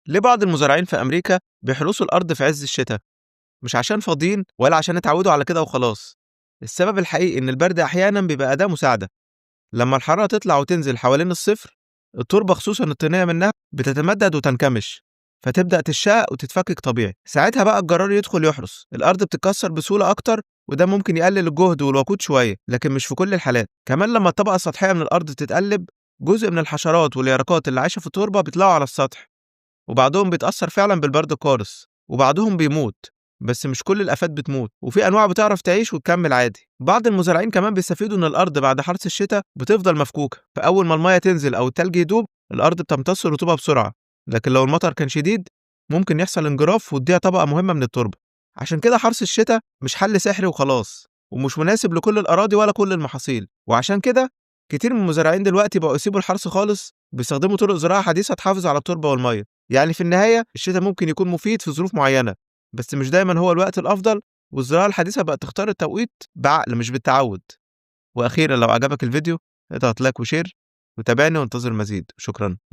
ليه بعض المزارعين في أمريكا بيحرسوا الأرض في عز الشتاء؟ مش عشان فاضيين ولا عشان اتعودوا على كده وخلاص. السبب الحقيقي إن البرد أحيانا بيبقى أداة مساعدة. لما الحرارة تطلع وتنزل حوالين الصفر، التربة خصوصا الطينية منها بتتمدد وتنكمش، فتبدأ تشقق وتتفكك طبيعي. ساعتها بقى الجرار يدخل يحرس، الأرض بتتكسر بسهولة أكتر، وده ممكن يقلل الجهد والوقود شوية، لكن مش في كل الحالات. كمان لما الطبقة السطحية من الأرض تتقلب، جزء من الحشرات واليرقات اللي عايشة في التربة بيطلعوا على السطح، وبعضهم بيتأثر فعلا بالبرد القارس، وبعضهم بيموت. بس مش كل الآفات بتموت، وفي أنواع بتعرف تعيش وتكمل عادي. بعض المزارعين كمان بيستفيدوا إن الأرض بعد حرث الشتاء بتفضل مفكوكة، فأول ما المية تنزل أو التلج يدوب الأرض بتمتص الرطوبة بسرعة. لكن لو المطر كان شديد ممكن يحصل انجراف وتضيع طبقة مهمة من التربة. عشان كده حرث الشتاء مش حل سحري وخلاص، ومش مناسب لكل الأراضي ولا كل المحاصيل. وعشان كده كتير من المزارعين دلوقتي بقوا يسيبوا الحرث خالص، بيستخدموا طرق زراعة حديثة تحافظ على التربة والمية. يعني في النهاية الشتاء ممكن يكون مفيد في ظروف معينة، بس مش دايما هو الوقت الأفضل. والزراعة الحديثة بقت تختار التوقيت بعقل مش بالتعود. وأخيرا لو عجبك الفيديو اضغط لايك وشير، وتابعني وانتظر المزيد. شكرا.